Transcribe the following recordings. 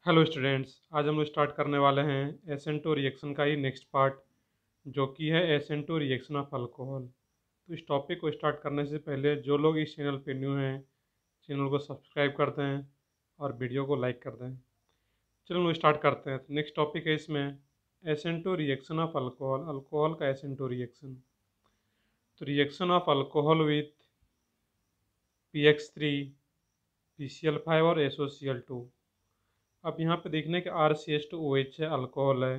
Hello students, आज हम लोग स्टार्ट करने वाले हैं SN2 रिएक्शन का ही नेक्स्ट पार्ट, जो कि है SN2 रिएक्शन ऑफ अल्कोहल। तो इस टॉपिक को स्टार्ट करने से पहले जो लोग इस चैनल पे न्यू हैं, चैनल को सब्सक्राइब कर दें और वीडियो को लाइक कर दें। चलो लोग स्टार्ट करते हैं। तो नेक्स्ट टॉपिक है इसमें SN2 reaction of alcohol, alcohol का SN2 रिएक्शन। तो reaction of alcohol with PX3, PCl5 और SOCl2। अब यहाँ पे देखने के RCH2OH है, अल्कोहल है।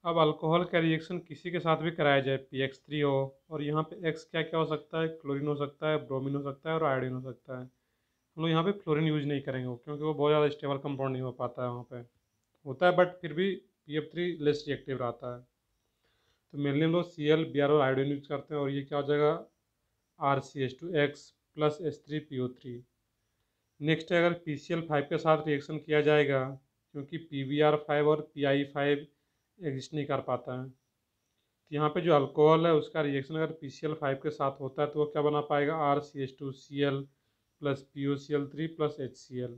अब अल्कोहल का रिएक्शन किसी के साथ भी कराया जाए, PX3 हो, और यहाँ पे X क्या क्या हो सकता है, क्लोरीन हो सकता है, ब्रोमीन हो सकता है और आयोडीन हो सकता है। हम लोग यहाँ पे फ्लोरीन यूज नहीं करेंगे क्योंकि वो बहुत ज़्यादा स्टेबल कंपाउंड नहीं हो पाता है, वहाँ पे होता है बट फिर भी PF3 लेस रिएक्टिव रहता है। तो मेनली हम लोग Cl, Br और आयोडीन यूज करते हैं, और ये क्या हो जाएगा RCH2X प्लस H3PO3। नेक्स्ट है, अगर PCl5 के साथ रिएक्शन किया जाएगा, क्योंकि PBr5 और PI5 एग्जिस्ट नहीं कर पाता है, तो यहाँ पे जो अल्कोहल है उसका रिएक्शन अगर PCl5 के साथ होता है तो वो क्या बना पाएगा RCH2Cl plus POCl3 plus HCl।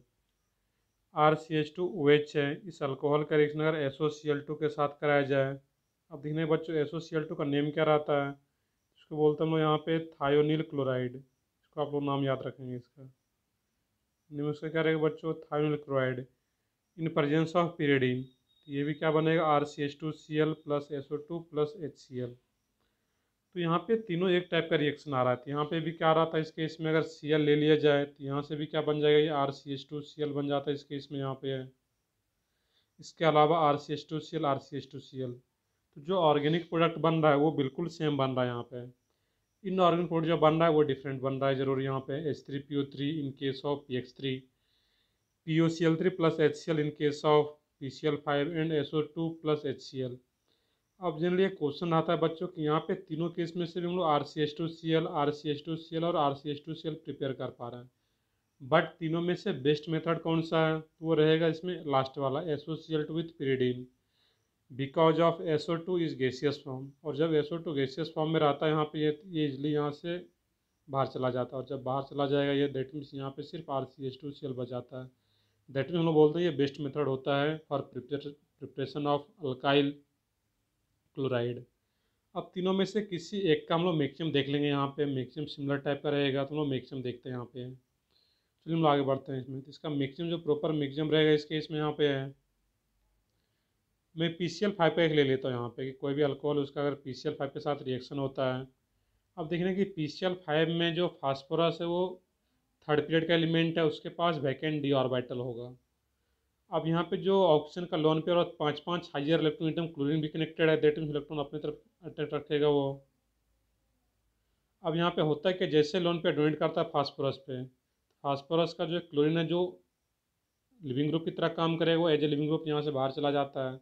RCH2OH है, इस अल्कोहल का रिएक्शन अगर SOCl2 के साथ कराया जाए। अब देखने बच्चों, SOCl2 का नेम क्या रहता है, इसको बोलते हैं हम लोग यहाँ पे थायोनिल क्लोराइड। इसको आप लोग नाम याद रखेंगे, इसका नेम उसका क्या रहेगा बच्चों, thionyl chloride in presence of pyridine। ये भी क्या बनेगा RCH2Cl plus SO2 plus HCl। तो यहाँ पे तीनों एक टाइप का रिएक्शन आ रहा है। तो यहाँ पे भी क्या आ रहा था इस केस में, अगर Cl ले लिया जाए तो यहाँ से भी क्या बन जाएगा, ये RCH2Cl बन जाता है इस केस में, यहाँ पे है। इसके अलावा RCH2Cl RCH2Cl। तो जो ऑर्गेनिक प्रोडक्ट बन रहा है वो बिल्कुल सेम बन रहा है यहाँ पे। इनऑर्गेनिक प्रोडक्ट जो बन रहा है वो डिफरेंट बन रहा है जरूर। यहाँ पे H3PO3 in case of PX3, POCl3 plus HCl in case of PCl5 and SO2 plus HCl। अब जनरली एक क्वेश्चन आता है बच्चों कि यहाँ पे तीनों केस में से भी हम लोग RCH2Cl, RCH2Cl और RCH2Cl प्रिपेयर कर पा रहे हैं, बट तीनों में से बेस्ट मेथड कौन सा है, तो वो रहेगा इसमें लास्ट वाला SOCl2 with pyridine, because of SO2 is gaseous form. और जब SO2 गैसियस फॉर्म में रहता है यहाँ पे, ये इजली यहाँ से बाहर चला जाता है, और जब बाहर चला जाएगा ये, दैट मीन्स यहाँ पे सिर्फ RCH2Cl बच जाता है। दैट मीन्स हम लोग बोलते हैं ये बेस्ट मेथड होता है for preparation of alkyl chloride. अब तीनों में से किसी एक का हम लोग मैक्सिमम देख लेंगे। यहाँ पे मैक्सिमम सिमिलर टाइप का रहेगा तो हम लोग मैक्सिमम देखते हैं यहाँ पे। चलिए हम लोग आगे बढ़ते हैं इसमें। तो इसका मैक्सिमम जो प्रॉपर मैक्सिमम रहेगा इस केस में यहाँ पे है, मैं PCl5 का एक ले लेता हूँ यहाँ पे, कि कोई भी अल्कोहल उसका अगर PCl5 के साथ रिएक्शन होता है। अब देखने कि PCl5 में जो फास्फोरस है वो थर्ड पीरियड का एलिमेंट है, उसके पास वैकेंट d ऑर्बिटल होगा। अब यहाँ पे जो ऑक्सीजन का लोन पेयर और 5 हाइयर इलेक्ट्रॉन एटम क्लोरीन भी कनेक्टेड है, दैट मीन्स इलेक्ट्रॉन अपनी तरफ अट्रैक्ट रखेगा वो। अब यहाँ पे होता है कि जैसे लोन पेयर डोनेट करता है फास्फोरस पे, फास्फोरस का जो क्लोरीन है जो लिविंग ग्रुप की तरह काम करेगा, वो एज ए लिविंग ग्रुप यहाँ से बाहर चला जाता है,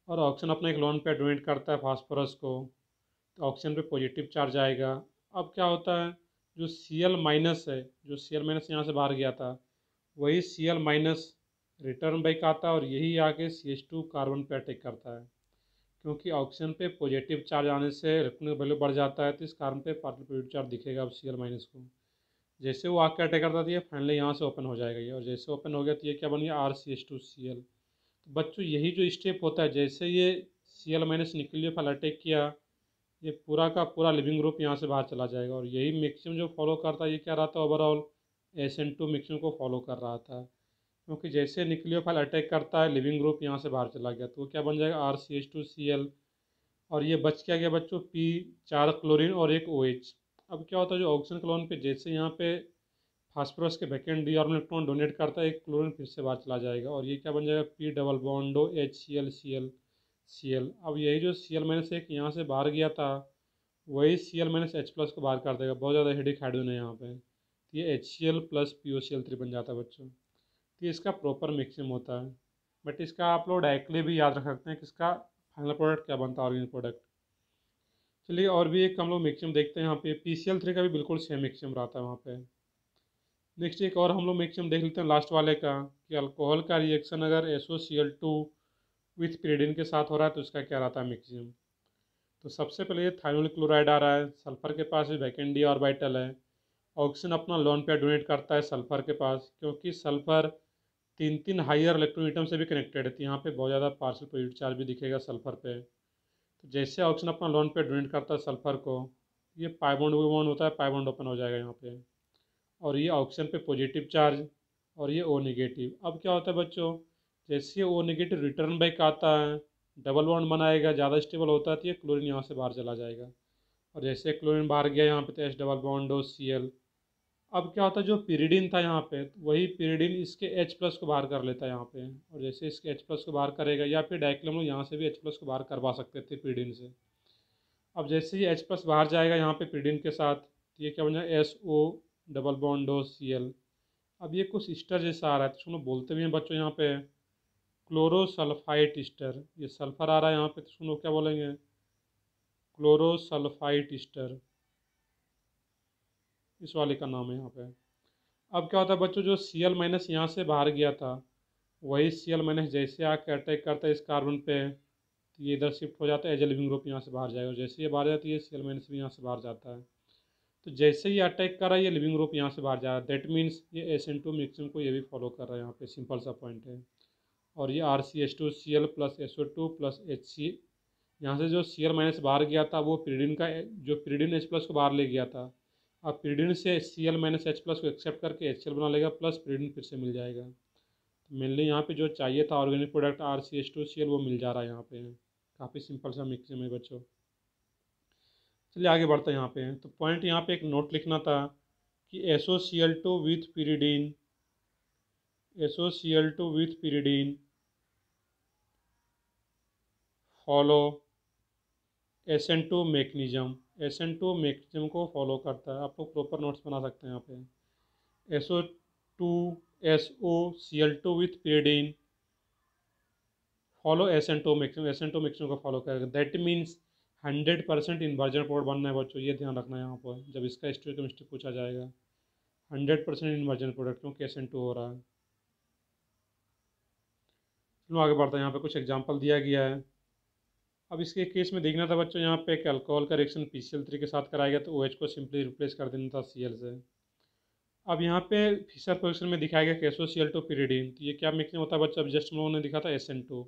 और ऑक्सीजन अपना एक लोन पेयर डोनेट करता है फास्फोरस को, तो ऑक्सीजन पे पॉजिटिव चार्ज आएगा। अब क्या होता है, जो Cl माइनस है, जो Cl माइनस यहाँ से बाहर गया था, वही Cl माइनस रिटर्न बैक आता है, और यही आके CH2 कार्बन पे अटैक करता है। क्योंकि ऑक्सीजन पे पॉजिटिव चार्ज आने से इलेक्ट्रॉन वैल्यू बढ़ जाता है, तो इस कार्बन पे पॉजिटिव चार्ज दिखेगा अब Cl माइनस को। जैसे वो आके अटैक करता था, ये फाइनली यहाँ से ओपन हो जाएगा ये, और जैसे ओपन हो गया तो ये क्या बन गया RCH2Cl। तो बच्चों यही जो स्टेप होता है, जैसे ये Cl माइनस न्यूक्लियोफाइल अटैक किया, ये पूरा का पूरा लिविंग ग्रुप यहाँ से बाहर चला जाएगा, और यही मैक्सिमम जो फॉलो करता है, ये क्या रहा था ओवरऑल SN2 मैक्सिमम को फॉलो कर रहा था। क्योंकि जैसे न्यूक्लियोफाइल अटैक करता है, लिविंग ग्रुप यहाँ से बाहर चला गया, तो वो क्या बन जाएगा RCH2Cl, और ये बच क्या गया बच्चों P4 क्लोरीन और एक OH। अब क्या होता है, जो ऑक्सीजन क्लोन पे जैसे यहाँ पे फास्फोरस के vacant d orbital electron donate करता है, एक क्लोरीन फिर से बाहर चला जाएगा, और ये क्या बन जाएगा P डबल बॉन्डो HCl अब यही जो Cl माइनस एक यहाँ से बाहर गया था, वही Cl माइनस H प्लस को बाहर कर देगा। बहुत ज़्यादा हेडिक हाइड्रोजन है यहाँ पे, तो ये HCl प्लस POCl3 बन जाता है बच्चों। तो ये इसका प्रॉपर मिक्सिंग होता है, बट इसका आप लोग डायरेक्टली भी याद रख सकते हैं कि इसका फाइनल प्रोडक्ट क्या बनता है, ऑर्गेनिक प्रोडक्ट। चलिए और भी एक हम लोग मिक्सिंग देखते हैं। यहाँ पे PCl3 का भी बिल्कुल सेम मिक्सिंग रहता है वहाँ पे। नेक्स्ट एक और हम लोग मिक्सिंग देख लेते हैं लास्ट वाले का, कि अल्कोहल का रिएक्शन अगर SOCl2 विथ pyridine के साथ हो रहा है तो उसका क्या रहता है मिक्सिंग। तो सबसे पहले ये थाइनोल क्लोराइड आ रहा है, सल्फर के पास भी वैकेंट d ऑर्बिटल है, ऑक्सीजन अपना लोन पेयर डोनेट करता है सल्फर के पास, क्योंकि सल्फर तीन हायर इलेक्ट्रॉन एटम से भी कनेक्टेड है, तो यहाँ पे बहुत ज़्यादा पार्शियल पॉजिटिव चार्ज भी दिखेगा सल्फर पे। तो जैसे ऑक्सीजन अपना लोन पे डोनेट करता है सल्फर को, ये पाई बॉन्ड बॉन्ड होता है, पाई बॉन्ड ओपन हो जाएगा यहाँ पे, और ये ऑक्सीजन पे पॉजिटिव चार्ज और ये ओ नेगेटिव। अब क्या होता है बच्चों, जैसे ओ नेगेटिव रिटर्न बैक आता है, डबल बॉन्ड बनाएगा, ज़्यादा स्टेबल होता है, तो ये क्लोरीन यहाँ से बाहर चला जाएगा। और जैसे क्लोरीन बाहर गया यहाँ पे, तो H double bond O C L. अब क्या होता है, जो पिरिडीन था यहाँ पे, वही पिरिडीन इसके H प्लस को बाहर कर लेता है यहाँ पे, और जैसे इसके H प्लस को बाहर करेगा, या फिर डायक्लोम लोग यहाँ से भी H प्लस को बाहर करवा सकते थे पिरिडीन से। अब जैसे ही H प्लस बाहर जाएगा यहाँ पे पिरिडीन के साथ, तो ये क्या बन जाएगा, SO double bond O C L. अब ये कुछ ईस्टर जैसा आ रहा है, तो सुनो बोलते भी हैं बच्चों यहाँ पे क्लोरोसल्फाइड ईस्टर। ये सल्फर आ रहा है यहाँ पे, तो सुनो क्या बोलेंगे, क्लोरोसल्फाइड ईस्टर, इस वाले का नाम है यहाँ पे। अब क्या होता है बच्चों, जो Cl माइनस यहाँ से बाहर गया था, वही Cl माइनस जैसे आके अटैक करता है इस कार्बन पे, तो ये इधर शिफ्ट हो जाता है, एज लिविंग ग्रुप यहाँ से बाहर जाएगा, और जैसे ये बाहर जाती है Cl माइनस भी यहाँ से बाहर जाता है। तो जैसे ही अटैक कर रहा है, ये लिविंग ग्रुप यहाँ से बाहर जा रहा है, दैट मीन्स ये SN2 मिक्सिंग को ये भी फॉलो कर रहा है, यहाँ पे सिंपल सा पॉइंट है। और ये RCH2Cl plus SO2 plus HC, यहाँ से जो Cl माइनस बाहर गया था, वो पिरिडिन का, जो पिरिडिन H प्लस को बाहर ले गया था, अब पिरिडिन से Cl माइनस H प्लस को एक्सेप्ट करके HCl बना लेगा, प्लस पिरिडिन फिर से मिल जाएगा। तो मेनली यहाँ पे जो चाहिए था ऑर्गेनिक प्रोडक्ट RCH2Cl, वो मिल जा रहा है यहाँ पे। काफ़ी सिंपल सा मिक्सिंग है बच्चों। चलिए आगे बढ़ते हैं यहाँ पे। तो पॉइंट यहाँ पे एक नोट लिखना था कि SOCl2 with pyridine, SOCl2 with pyridine follow SN2 mechanism, SN2 mechanism को फॉलो करता है। आप लोग प्रॉपर नोट्स बना सकते हैं यहाँ पे। SO2 SOCl2 with pyridine follow SN2 mechanism, SN2 mechanism को फॉलो करेगा। दैट मीन्स 100% इन्वर्जन प्रोडक्ट बनना है बच्चों, ये ध्यान रखना है यहाँ पर जब इसका स्टोइकोमेट्री पूछा जाएगा। 100% इन्वर्जन प्रोडक्ट, क्योंकि SN2 हो रहा है। चलो आगे बढ़ते हैं, यहाँ पे कुछ एग्जांपल दिया गया है। अब इसके केस में देखना था बच्चों, यहाँ पे एक अल्कोहल का रिएक्शन PCl3 के साथ कराया गया, तो OH को सिंपली रिप्लेस कर देना था Cl से। अब यहाँ पे फिशर पोजीशन में दिखाया गया कि SOCl2 पिरिडीन, तो ये क्या मिक्सिंग होता है बच्चों, अब जस्ट हम लोगों ने दिखा था SN2।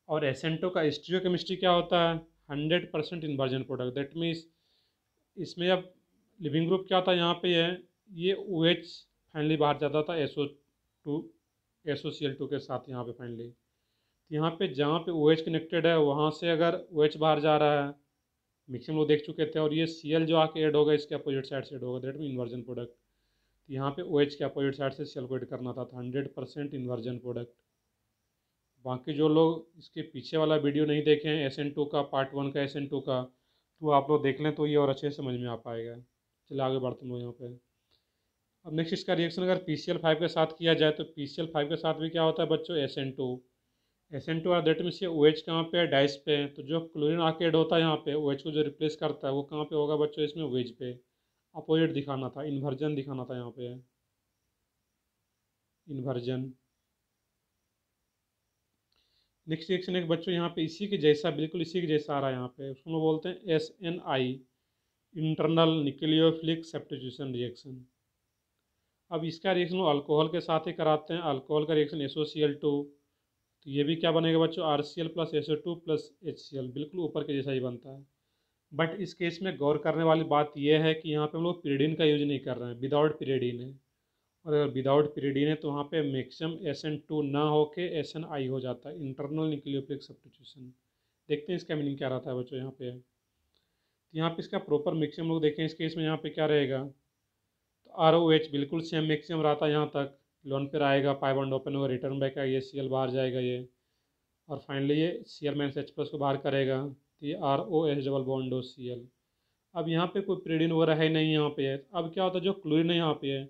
और SN2 का स्टीरियोकेमिस्ट्री क्या होता है, 100% इन्वर्जन प्रोडक्ट। दैट मीन्स इसमें अब लिविंग ग्रुप क्या था यहाँ पे है, ये OH फाइनली बाहर जाता था SOCl2 के साथ यहाँ पे फाइनली। यहाँ पे जहाँ पे OH कनेक्टेड है, वहाँ से अगर OH बाहर जा रहा है, मिक्सिंग लोग देख चुके थे, और ये Cl जो आके ऐड होगा इसके अपोजिट साइड से ऐड होगा, दैट मीन इन्वर्जन प्रोडक्ट। तो यहाँ पे OH के अपोजिट साइड से Cl को ऐड करना था, 100% इन्वर्जन प्रोडक्ट। बाकी जो लोग इसके पीछे वाला वीडियो नहीं देखे हैं SN2 का, पार्ट 1 का SN2 का, तो आप लोग देख लें तो ये और अच्छे से समझ में आ पाएगा। चलिए आगे बढ़ते हैं यहाँ पे। अब नेक्स्ट इसका रिएक्शन अगर PCl5 के साथ किया जाए, तो PCl5 के साथ भी क्या होता है बच्चों, SN2 और दैट मीन्स ये OH कहाँ पे है, डाइस पे है। तो जो क्लोरीन आके ऐड होता है यहाँ पे, OH को जो रिप्लेस करता है, वो कहाँ पे होगा बच्चों, इसमें वेज पे। अपोजिट दिखाना था, इन्वर्जन दिखाना था यहाँ पे, इन्वर्जन। नेक्स्ट रिएक्शन एक बच्चों यहाँ पे इसी के जैसा, बिल्कुल इसी के जैसा आ रहा है यहाँ पे, उसको हम लोग बोलते हैं SNI, internal nucleophilic substitution reaction. अब इसका रिएक्शन वो अल्कोहल के साथ ही कराते हैं, अल्कोहल का रिएक्शन SOCl2, तो ये भी क्या बनेगा बच्चों, RCl plus SO2 plus HCl, बिल्कुल ऊपर के जैसा ही बनता है। बट इस केस में गौर करने वाली बात यह है कि यहाँ पे हम लोग पिरिडीन का यूज नहीं कर रहे हैं, विदाउट पिरिडीन है। और अगर विदाउट पिरिडीन है, तो वहाँ पे मैक्सिमम SN2 ना होके SNI हो जाता है, इंटरनल न्यूक्लियोफिलिक सब्स्टिट्यूशन। देखते हैं इसका मीनिंग क्या रहता है बच्चों यहाँ पे। तो यहाँ पे इसका प्रॉपर मैक्सिमम लोग देखें, इस केस में यहाँ पे क्या रहेगा, तो ROH बिल्कुल सेम मैक्सिमम रहता है यहाँ तक, लोन पर आएगा, पाई बॉन्ड ओपन होगा, रिटर्न बैक आएगा, ये Cl बाहर जाएगा ये, और फाइनली ये Cl माइनस H प्लस को बाहर करेगा, तो ये ROH double bond O Cl। अब यहाँ पे कोई पिरिडीन वगैरह है नहीं यहाँ पे है। अब क्या होता है, जो क्लोरीन है यहाँ पे है,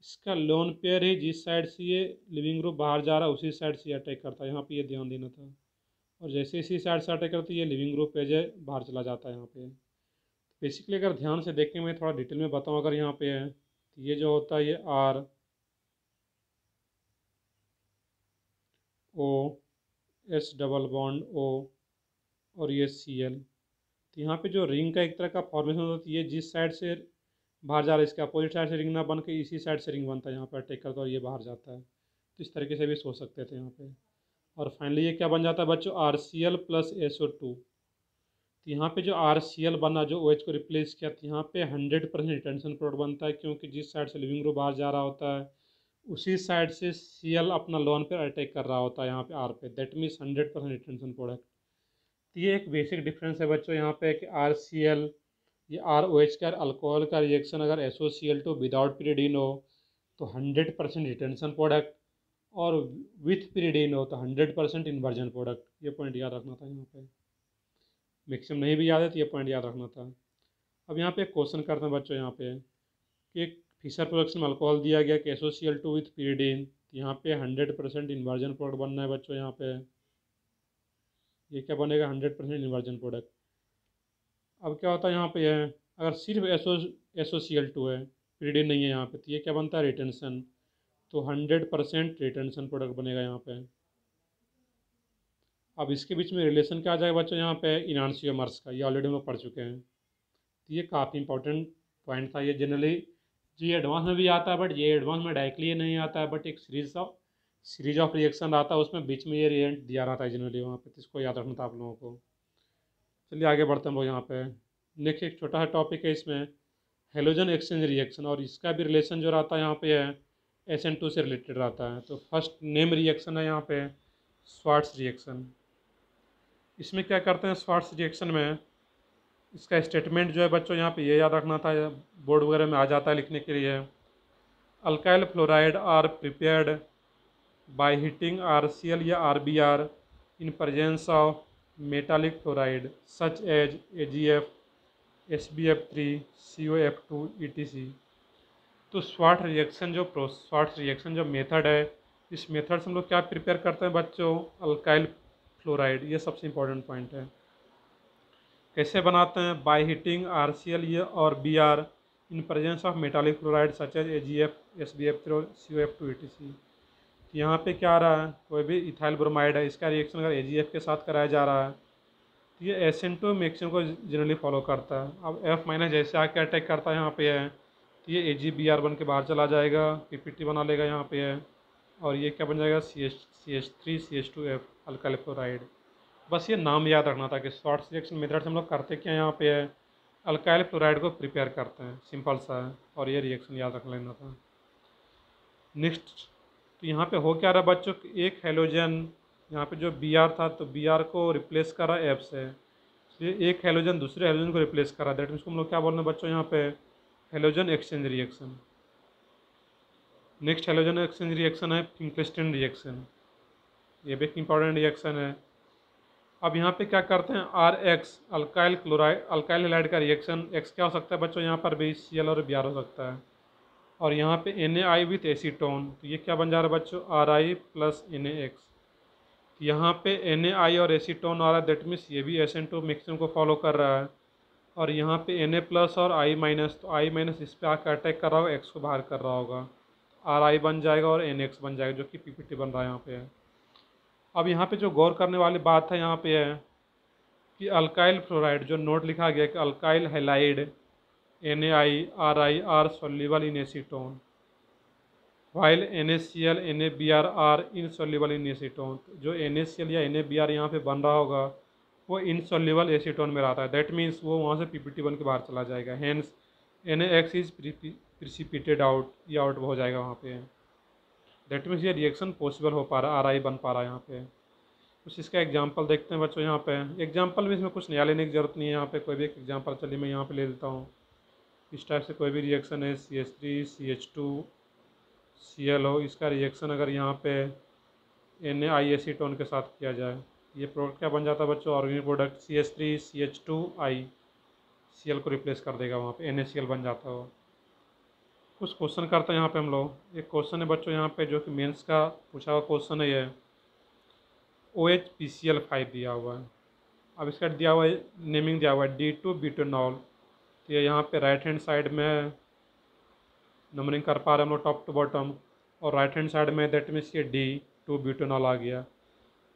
इसका लोन पेयर ही जिस साइड से ये लिविंग ग्रुप बाहर जा रहा है, उसी साइड से अटैक करता है, यहाँ पे ये ध्यान देना था। और जैसे इसी साइड से अटैक करता है, ये लिविंग ग्रुप पे जो बाहर चला जाता है यहाँ पे। बेसिकली अगर ध्यान से देखें, मैं थोड़ा डिटेल में बताऊँ अगर यहाँ पे है, तो ये जो होता है ये ROS डबल बॉन्ड O, और ये Cl। तो यहाँ पे जो रिंग का एक तरह का फॉर्मेशन होता है, ये जिस साइड से बाहर जा रहा है, इसके अपोजिट साइड से रिंग ना बन के इसी साइड से रिंग बनता है, यहाँ पर अटैक करता है और ये बाहर जाता है। तो इस तरीके से भी सोच सकते थे यहाँ पे। और फाइनली ये क्या बन जाता है बच्चों, RCl प्लस SO2। तो यहाँ पे जो RCl बना, जो OH को रिप्लेस किया, तो यहाँ पे 100% रिटेंशन प्रोडक्ट बनता है, क्योंकि जिस साइड से लिविंग ग्रुप बाहर जा रहा होता है उसी साइड से Cl अपना लोन पर अटैक कर रहा होता है यहाँ पे R पे। That means 100% retention product. तो ये एक बेसिक डिफरेंस है बच्चों यहाँ पे कि RCl, ये ROH का अल्कोहल का रिएक्शन अगर SOCl2 विदाउट पिरिडीन हो तो 100% रिटेंशन प्रोडक्ट, और विथ पिरिडीन हो तो 100% इन्वर्जन प्रोडक्ट। ये पॉइंट याद रखना था यहाँ पे, मैक्सिमम नहीं भी याद है तो ये पॉइंट याद रखना था। अब यहाँ पे एक क्वेश्चन करते हैं बच्चों यहाँ पे कि एक फिशर प्रोडक्शन में अल्कोहल दिया गया कि SOCl2 विथ पिरिडीन, यहाँ पे 100% इन्वर्जन प्रोडक्ट बनना है बच्चों। यहाँ पे ये क्या बनेगा, 100% इन्वर्जन प्रोडक्ट। अब क्या होता है यहाँ पे है, अगर सिर्फ SOCl2 है, पिरिडीन नहीं है यहाँ पे, तो ये क्या बनता है, रिटेंशन। तो 100% रिटेंशन प्रोडक्ट बनेगा यहाँ पे। अब इसके बीच में रिलेशन क्या आ जाएगा बच्चों यहाँ पे, इनान्सियोमर्स का, ये ऑलरेडी हम लोग पढ़ चुके हैं। तो ये काफ़ी इंपॉर्टेंट पॉइंट था। ये जनरली जी एडवांस में भी आता है, बट ये एडवांस में डायरेक्टली ये नहीं आता है, बट एक सीरीज ऑफ रिएक्शन आता है, उसमें बीच में ये रिएक्ट दिया रहता है जनरली वहाँ पे। तो इसको याद रखना था आप लोगों को। चलिए आगे बढ़ते हैं लोग यहाँ पे। नेक्स्ट एक छोटा सा टॉपिक है इसमें, हेलोजन एक्सचेंज रिएक्शन, और इसका भी रिलेशन जो रहता है यहाँ पे है SN2 से रिलेटेड रहता है। तो फर्स्ट नेम रिएक्शन है यहाँ पे स्वार्ट्स रिएक्शन। इसमें क्या करते हैं स्वार्ट्स रिएक्शन में, इसका स्टेटमेंट जो है बच्चों यहाँ पे ये याद रखना था, बोर्ड वगैरह में आ जाता है लिखने के लिए। Alkyl fluoride are prepared by heating RCl या RBr in presence of metallic fluoride such as AgF, SbF3, COF2 etc। तो स्वार्ट्स रिएक्शन जो मेथड है, इस मेथड से हम लोग क्या प्रिपेयर करते हैं बच्चों, अल्काइल फ्लोराइड। ये सबसे इम्पोर्टेंट पॉइंट है। कैसे बनाते हैं, बाय हीटिंग RCl या और Br in presence of metallic fluoride such as AgF, SbF3 और COF2 etc। यहाँ पे क्या आ रहा है, कोई भी इथाइल ब्रोमाइड है, इसका रिएक्शन अगर AgF के साथ कराया जा रहा है तो ये SN2 मिक्सिंग को जनरली फॉलो करता है। अब F माइनस जैसे आके अटैक करता है यहाँ पे है, तो ये AgBr बन के बाहर चला जाएगा, PPT बना लेगा यहाँ पे है, और ये क्या बन जाएगा, CH3CH2F अल्काइल फ्लोराइड। बस ये नाम याद रखना था कि स्वार्ट्स रिएक्शन मेथड से हम लोग करते क्या यहाँ पे है, अल्काइल फ्लोराइड को प्रिपेयर करते हैं, सिंपल सा है, और ये रिएक्शन याद रख लेना था। नेक्स्ट, तो यहाँ पे हो क्या रहा बच्चों, एक हेलोजन यहाँ पे जो Br था तो Br को रिप्लेस करा F से, इसलिए एक हेलोजन दूसरे हेलोजन को रिप्लेस करा। दैट मीन्स को हम लोग क्या बोल रहे हैं बच्चों यहाँ पे, halogen exchange reaction. Next halogen exchange reaction है फिंकलस्टीन रिएक्शन, ये भी एक इंपॉर्टेंट रिएक्शन है। अब यहाँ पे क्या करते हैं, RX अल्काइल अल्काइल हैलाइड का रिएक्शन, X क्या हो सकता है बच्चों यहाँ पर भी Cl और Br हो सकता है, और यहाँ पे NaI विथ एसीटोन, तो ये क्या बन जा रहा है बच्चों, Ri प्लस NaX। यहाँ पे NaI और एसीटोन आ रहा है, दैट मीन्स ये भी SN2 मिक्सिंग को फॉलो कर रहा है, और यहाँ पे Na प्लस और I माइनस, तो I माइनस इस पर आकर अटैक कर रहा होगा, X को बाहर कर रहा होगा, Ri बन जाएगा और NX बन जाएगा, जो कि PPT बन रहा है यहाँ पे है। अब यहाँ पे जो गौर करने वाली बात है यहाँ पे है कि अल्काइल फ्लोराइड जो नोट लिखा गया कि alkyl halide NaI Ri are soluble in acetone, while NaCl NaBr are insoluble in acetone. जो NaCl या NaBr यहाँ पे बन रहा होगा वो इनसोल्यूबल एसीटोन में रहता है, दैट मीन्स वो वहाँ से PPT बन के बाहर चला जाएगा, हेंस NaX इज प्रिसिपिटेड आउट, ये आउट हो जाएगा वहाँ पे। दैट मीन्स ये रिएक्शन पॉसिबल हो पा रहा है, Ri बन पा रहा है यहाँ पे। कुछ इसका एग्जांपल देखते हैं बच्चों यहाँ पे। एग्जांपल में इसमें कुछ नया लेने की ज़रूरत नहीं है, यहाँ पे कोई भी एक एग्जांपल चलिए मैं यहाँ पे ले लेता हूँ। इस टाइप से कोई भी रिएक्शन है, CH3 CH2 Cl हो, इसका रिएक्शन अगर यहाँ पे NaI एसीटोन के साथ किया जाए, ये प्रोडक्ट क्या बन जाता है बच्चों, organic product CH3 CH2I, Cl को रिप्लेस कर देगा, वहाँ पे NaCl बन जाता हो। कुछ क्वेश्चन करते हैं यहाँ पे हम लोग। एक क्वेश्चन है बच्चों यहाँ पे जो कि मेंस का पूछा हुआ क्वेश्चन है, ये OHPCl5 दिया हुआ है। अब इसका दिया हुआ है, नेमिंग दिया हुआ है D2 ब्यूटेनॉल, तो ये यहाँ पे राइट हैंड साइड में नंबरिंग कर पा रहे हैं हम लोग टॉप टू बॉटम, और राइट हैंड साइड में दैट मीन्स ये D2 ब्यूटेनॉल आ गया।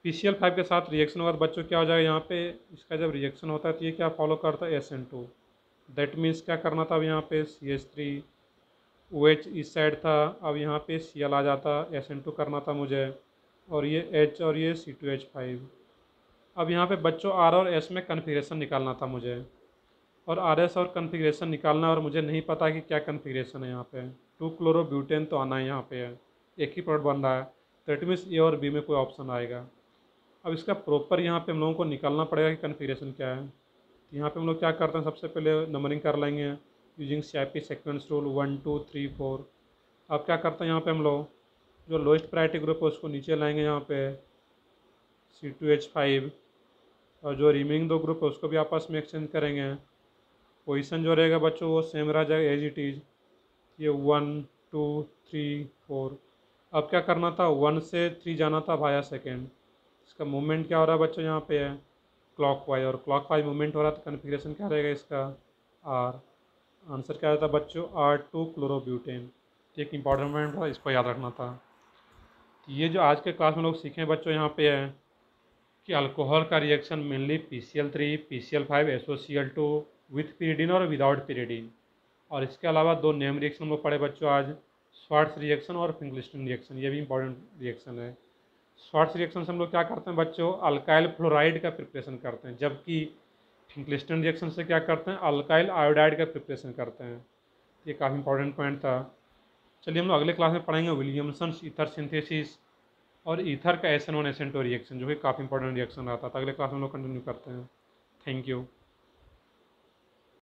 PCl5 के साथ रिएक्शन होगा तो बच्चों क्या हो जाएगा, यहाँ पे इसका जब रिएक्शन होता है तो ये क्या फॉलो करता है, SN2। दैट मीन्स क्या करना था अब यहाँ पे CH3 OH इस साइड था, अब यहाँ पे Cl आ जाता, SN2 करना था मुझे, और ये H और ये C2H5। अब यहाँ पे बच्चों R और S में कन्फिग्रेशन निकालना था मुझे, और RS और कन्फिग्रेशन निकालना, और मुझे नहीं पता कि क्या कन्फिग्रेशन है यहाँ पे। 2-क्लोरोब्यूटेन तो आना है यहाँ पे है, एक ही प्रोडक्ट बन रहा है, तो इट मीन्स ए और बी में कोई ऑप्शन आएगा। अब इसका प्रॉपर यहाँ पे हम लोगों को निकालना पड़ेगा कि कन्फिग्रेशन क्या है। तो यहाँ पे हम लोग क्या करते हैं, सबसे पहले नंबरिंग कर लेंगे यूजिंग CIP सीक्वेंस रूल 1 2 3 4। अब क्या करते हैं, यहाँ पे हम लोग जो लोएस्ट प्रायोरिटी ग्रुप है उसको नीचे लाएंगे यहाँ पे C2H5, और जो रिमेनिंग 2 ग्रुप है उसको भी आपस में एक्सचेंज करेंगे। पोजीशन जो रहेगा बच्चों वो सेम रह जाएगा एज इट इज़, ये 1 2 3 4। अब क्या करना था, 1 से 3 जाना था वाया सेकेंड। इसका मूवमेंट क्या हो रहा है बच्चों, यहाँ पे है क्लॉकवाइज, और क्लॉकवाइज मूवमेंट हो रहा है, तो कन्फिग्रेशन क्या रहेगा इसका, आर। आंसर क्या आता बच्चों, R2 क्लोरोब्यूटेन। एक इंपॉर्टेंट पॉइंट था, इसको याद रखना था। तो ये जो आज के क्लास में लोग सीखे बच्चों यहाँ पे है कि अल्कोहल का reaction mainly PCl3 PCl5 SOCl2 with pyridine और विदाउट पिरिडीन, और इसके अलावा 2 नेम रिएक्शन हम लोग पढ़े बच्चों आज, स्वार्ट्स रिएक्शन और फिंकलिस्टन रिएक्शन, ये भी इंपॉर्टेंट रिएक्शन है। स्वार्ट्स रिएक्शन से हम लोग क्या करते हैं बच्चों, अल्काइल फ्लोराइड का प्रिपरेशन करते हैं, जबकि फिंकलिस्टन रिएक्शन से क्या करते हैं, अल्काइल आयोडाइड का प्रिपरेशन करते हैं। ये काफ़ी इंपॉर्टेंट पॉइंट था। चलिए हम लोग अगले क्लास में पढ़ेंगे विलियमसन ईथर सिंथेसिस और ईथर का SN1 SN2 रिएक्शन, जो कि काफ़ी इंपॉर्टेंट रिएक्शन रहा था। तो अगले क्लास में हम लोग कंटिन्यू करते हैं। Thank you.